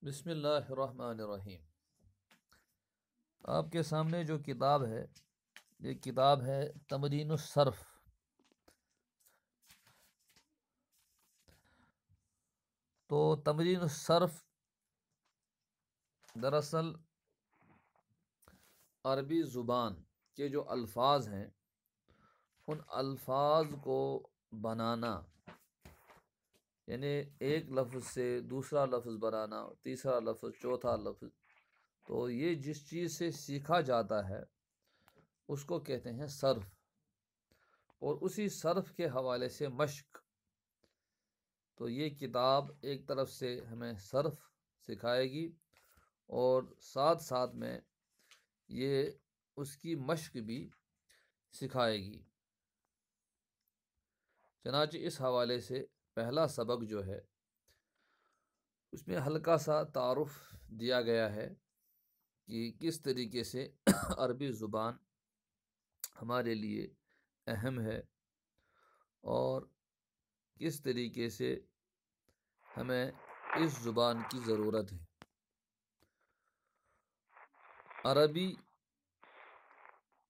بسم اللہ الرحمن الرحیم۔ آپ کے سامنے جو کتاب ہے یہ کتاب ہے تمرین الصرف۔ تو تمرین الصرف دراصل عربی زبان کے جو الفاظ ہیں ان الفاظ کو بنانا، یعنی ایک لفظ سے دوسرا لفظ بنانا، تیسرا لفظ، چوتھا لفظ، تو یہ جس چیز سے سیکھا جاتا ہے اس کو کہتے ہیں صرف، اور اسی صرف کے حوالے سے مشق۔ تو یہ کتاب ایک طرف سے ہمیں صرف سکھائے گی اور ساتھ ساتھ میں یہ اس کی مشق بھی سکھائے گی۔ چنانچہ اس حوالے سے پہلا سبق جو ہے اس میں ہلکا سا تعارف دیا گیا ہے کہ کس طریقے سے عربی زبان ہمارے لیے اہم ہے اور کس طریقے سے ہمیں اس زبان کی ضرورت ہے۔ عربی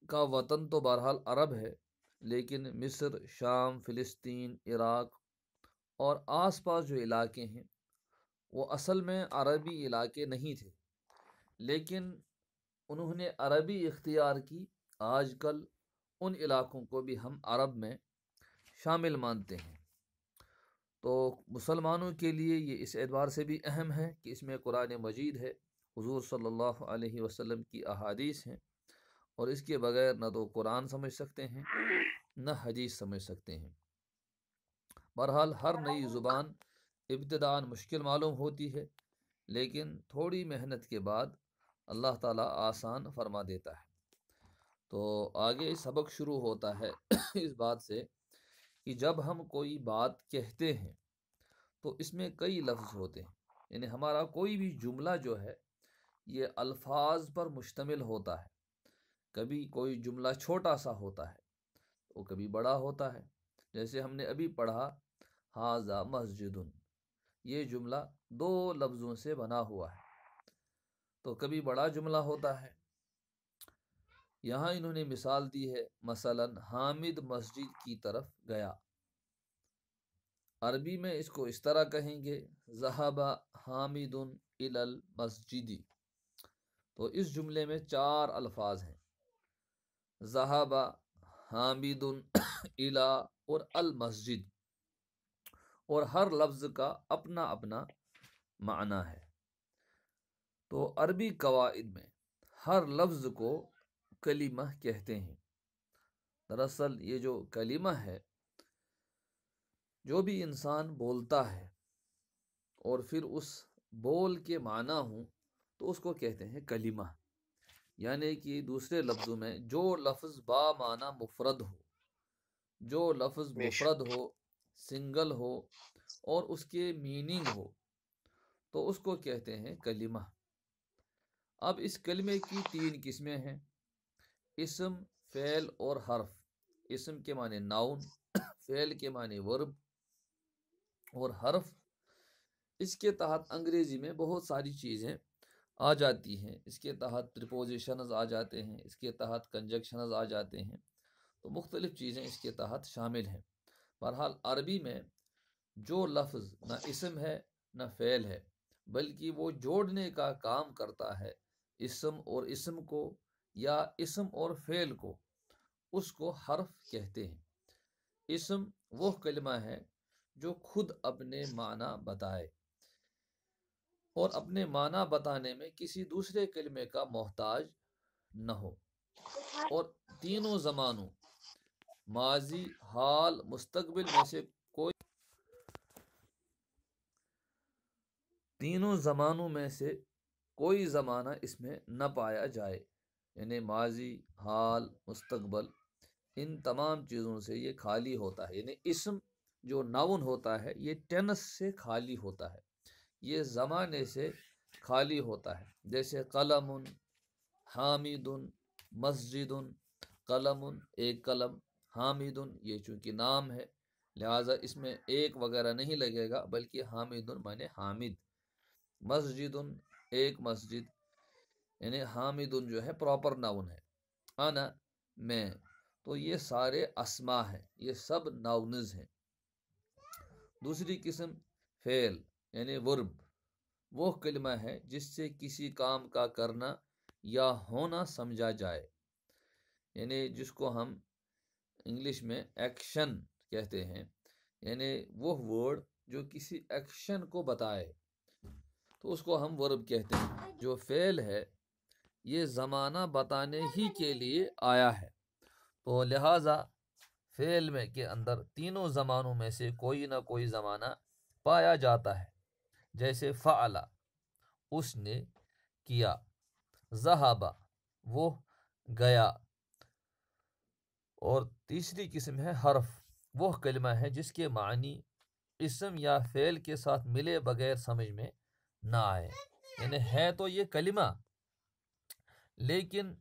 کا وطن تو بہرحال عرب ہے، لیکن مصر، شام، فلسطین، عراق اور آس پاس جو علاقے ہیں وہ اصل میں عربی علاقے نہیں تھے، لیکن انہوں نے عربی اختیار کی۔ آج کل ان علاقوں کو بھی ہم عرب میں شامل مانتے ہیں۔ تو مسلمانوں کے لیے یہ اس اعتبار سے بھی اہم ہے کہ اس میں قرآن مجید ہے، حضور صلی اللہ علیہ وسلم کی احادیث ہیں، اور اس کے بغیر نہ تو قرآن سمجھ سکتے ہیں نہ حدیث سمجھ سکتے ہیں۔ بہرحال ہر نئی زبان ابتداءً مشکل معلوم ہوتی ہے، لیکن تھوڑی محنت کے بعد اللہ تعالیٰ آسان فرما دیتا ہے۔ تو آگے سبق شروع ہوتا ہے اس بات سے کہ جب ہم کوئی بات کہتے ہیں تو اس میں کئی لفظ ہوتے ہیں، یعنی ہمارا کوئی بھی جملہ جو ہے یہ الفاظ پر مشتمل ہوتا ہے۔ کبھی کوئی جملہ چھوٹا سا ہوتا ہے تو کبھی بڑا ہوتا ہے، جیسے ہم نے ابھی پڑھا ھذا مسجد، یہ جملہ 2 لفظوں سے بنا ہوا ہے، تو کبھی بڑا جملہ ہوتا ہے۔ یہاں انہوں نے مثال دی ہے، مثلا حامد مسجد کی طرف گیا۔ عربی میں اس کو اس طرح کہیں گے ذهب حامد الی المسجد۔ تو اس جملے میں 4 الفاظ ہیں، ذهب، حامد، الی اور المسجد، اور ہر لفظ کا اپنا اپنا معنی ہے۔ تو عربی قواعد میں ہر لفظ کو کلمہ کہتے ہیں۔ دراصل یہ جو کلمہ ہے، جو بھی انسان بولتا ہے اور پھر اس بول کے معنی ہوں تو اس کو کہتے ہیں کلمہ، یعنی کہ دوسرے لفظوں میں جو لفظ با معنی مفرد ہو، جو لفظ مفرد ہو، سنگل ہو اور اس کے میننگ ہو، تو اس کو کہتے ہیں کلمہ۔ اب اس کلمے کی 3 قسمیں ہیں، اسم، فعل اور حرف۔ اسم کے معنی ناؤن، فعل کے معنی ورب، اور حرف اس کے تحت انگریزی میں بہت ساری چیزیں آ جاتی ہیں، اس کے تحت پریپوزیشنز آ جاتے ہیں، اس کے تحت کنجکشنز آ جاتے ہیں، تو مختلف چیزیں اس کے تحت شامل ہیں۔ بہرحال عربی میں جو لفظ نہ اسم ہے نہ فعل ہے بلکہ وہ جوڑنے کا کام کرتا ہے اسم اور اسم کو یا اسم اور فعل کو، اس کو حرف کہتے ہیں۔ اسم وہ کلمہ ہے جو خود اپنے معنی بتائے اور اپنے معنی بتانے میں کسی دوسرے کلمے کا محتاج نہ ہو، اور تینوں زمانوں ماضی، حال، مستقبل میں سے کوئی زمانہ اس میں نہ پایا جائے، یعنی ماضی، حال، مستقبل، ان تمام چیزوں سے یہ خالی ہوتا ہے۔ یعنی اسم جو ناؤن ہوتا ہے یہ ٹینس سے خالی ہوتا ہے، یہ زمانے سے خالی ہوتا ہے، جیسے قلم، حامد، مسجد۔ قلم ایک قلم، حامد یہ چونکہ نام ہے لہٰذا اس میں ایک وغیرہ نہیں لگے گا، بلکہ حامد مانے حامد۔ مسجدن ایک مسجد، یعنی حامدن جو ہے پراپر ناؤن ہے، انا میں، تو یہ سارے اسما ہیں، یہ سب ناؤنز ہیں۔ دوسری قسم فعل یعنی ورب، وہ کلمہ ہے جس سے کسی کام کا کرنا یا ہونا سمجھا جائے، یعنی جس کو ہم انگلش میں ایکشن کہتے ہیں، یعنی وہ ورڈ جو کسی ایکشن کو بتائے تو اس کو ہم ورب کہتے ہیں۔ جو فعل ہے یہ زمانہ بتانے ہی کے لیے آیا ہے، تو لہٰذا فعل میں کے اندر تینوں زمانوں میں سے کوئی نہ کوئی زمانہ پایا جاتا ہے، جیسے فعلا اس نے کیا، ذہبا وہ گیا۔ اور تیسری قسم ہے حرف، وہ کلمہ ہے جس کے معنی اسم یا فعل کے ساتھ ملے بغیر سمجھ میں نہ آئے، یعنی ہے تو یہ کلمہ لیکن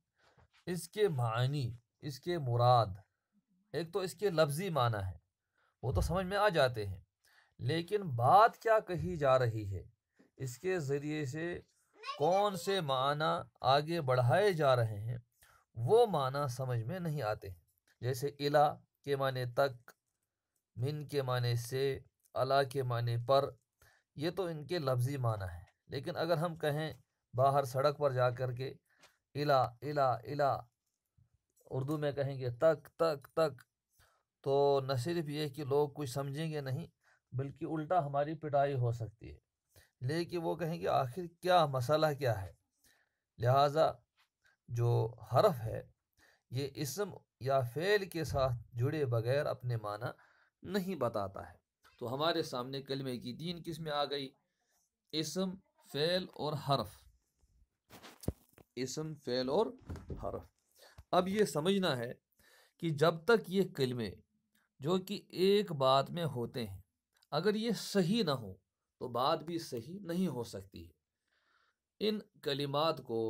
اس کے معنی، اس کے مراد، ایک تو اس کے لفظی معنی ہے وہ تو سمجھ میں آ جاتے ہیں، لیکن بات کیا کہی جا رہی ہے، اس کے ذریعے سے کون سے معنی آگے بڑھائے جا رہے ہیں وہ معنی سمجھ میں نہیں آتے ہیں۔ جیسے الہ کے معنی تک، من کے معنی سے، اللہ کے معنی پر، یہ تو ان کے لفظی معنی ہے، لیکن اگر ہم کہیں باہر سڑک پر جا کر کے الہ الہ الہ، اردو میں کہیں گے تک تک تک، تو نہ صرف یہ کہ لوگ کچھ سمجھیں گے نہیں بلکہ الٹا ہماری پٹائی ہو سکتی ہے، لیکن وہ کہیں گے آخر کیا مسئلہ کیا ہے۔ لہٰذا جو حرف ہے یہ اسم یا فعل کے ساتھ جڑے بغیر اپنے معنی نہیں بتاتا ہے۔ تو ہمارے سامنے کلمے کی تین قسمیں آ گئی، اسم، فعل اور حرف۔ اسم، فعل اور حرف۔ اب یہ سمجھنا ہے کہ جب تک یہ کلمے جو کہ ایک بات میں ہوتے ہیں اگر یہ صحیح نہ ہو تو بات بھی صحیح نہیں ہو سکتی ہے۔ ان کلمات کو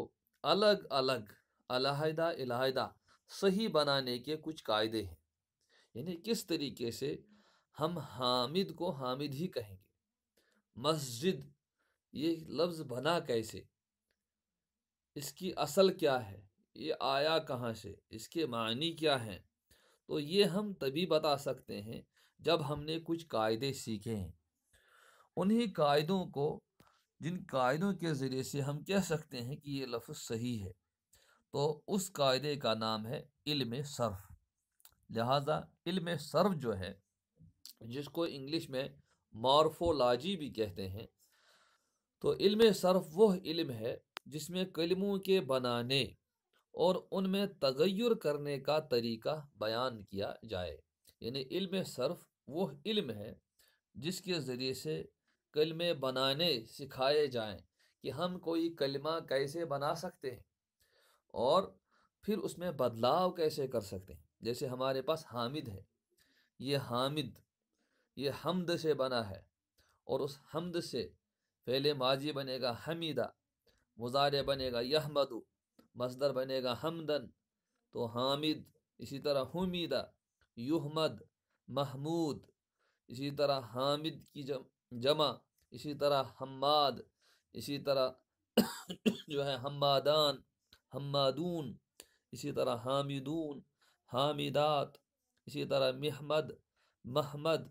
الگ الگ، علیحدہ علیحدہ صحیح بنانے کے کچھ قاعدے ہیں، یعنی کس طریقے سے ہم حامد کو حامد ہی کہیں گے، مسجد یہ لفظ بنا کیسے، اس کی اصل کیا ہے، یہ آیا کہاں سے، اس کے معنی کیا ہیں، تو یہ ہم تبھی بتا سکتے ہیں جب ہم نے کچھ قاعدے سیکھے ہیں۔ انہی قاعدوں کو، جن قاعدوں کے ذریعے سے ہم کہہ سکتے ہیں کہ یہ لفظ صحیح ہے، تو اس قاعدے کا نام ہے علم صرف۔ لہٰذا علم صرف جو ہے، جس کو انگلش میں مارفولوجی بھی کہتے ہیں، تو علم صرف وہ علم ہے جس میں کلموں کے بنانے اور ان میں تغیر کرنے کا طریقہ بیان کیا جائے، یعنی علم صرف وہ علم ہے جس کے ذریعے سے کلمے بنانے سکھائے جائیں کہ ہم کوئی کلمہ کیسے بنا سکتے ہیں اور پھر اس میں بدلاؤ کیسے کر سکتے ہیں۔ جیسے ہمارے پاس حامد ہے، یہ حامد یہ حمد سے بنا ہے، اور اس حمد سے فعل ماضی بنے گا حمیدہ، مضارع بنے گا یحمد، مصدر بنے گا حمدن، تو حامد، اسی طرح حمیدہ، یحمد، محمود، اسی طرح حامد کی جمع، اسی طرح حماد، اسی طرح جو ہے حمادان، حمادون، اسی طرح حامدون، حامدات، اسی طرح محمد، محمد۔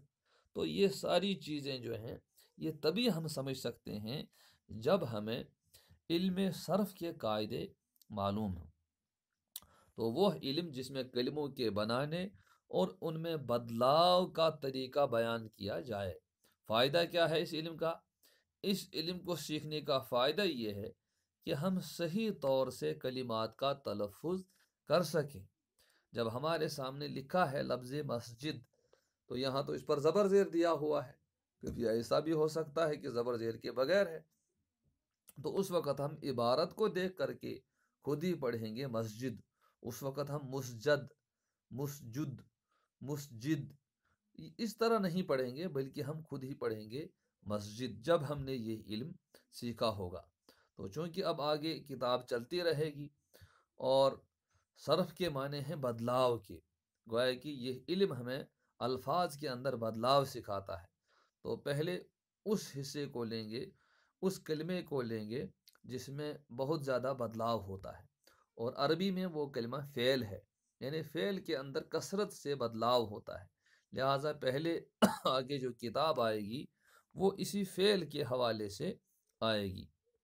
تو یہ ساری چیزیں جو ہیں یہ تبھی ہم سمجھ سکتے ہیں جب ہمیں علم صرف کے قاعدے معلوم ہوں۔ تو وہ علم جس میں کلموں کے بنانے اور ان میں بدلاؤ کا طریقہ بیان کیا جائے۔ فائدہ کیا ہے اس علم کا؟ اس علم کو سیکھنے کا فائدہ یہ ہے کہ ہم صحیح طور سے کلمات کا تلفظ کر سکیں۔ جب ہمارے سامنے لکھا ہے لفظ مسجد، تو یہاں تو اس پر زبر زیر دیا ہوا ہے، کیونکہ ایسا بھی ہو سکتا ہے کہ زبر زیر کے بغیر ہے، تو اس وقت ہم عبارت کو دیکھ کر کے خود ہی پڑھیں گے مسجد، اس وقت ہم مسجد، مسجد، مسجد اس طرح نہیں پڑھیں گے، بلکہ ہم خود ہی پڑھیں گے مسجد، جب ہم نے یہ علم سیکھا ہوگا۔ تو چونکہ اب آگے کتاب چلتی رہے گی اور صرف کے معنی ہیں بدلاؤ کے، گویا کہ یہ علم ہمیں الفاظ کے اندر بدلاؤ سکھاتا ہے، تو پہلے اس حصے کو لیں گے، اس کلمے کو لیں گے جس میں بہت زیادہ بدلاؤ ہوتا ہے، اور عربی میں وہ کلمہ فعل ہے، یعنی فعل کے اندر کثرت سے بدلاؤ ہوتا ہے، لہٰذا پہلے آگے جو کتاب آئے گی وہ اسی فعل کے حوالے سے آئے گی۔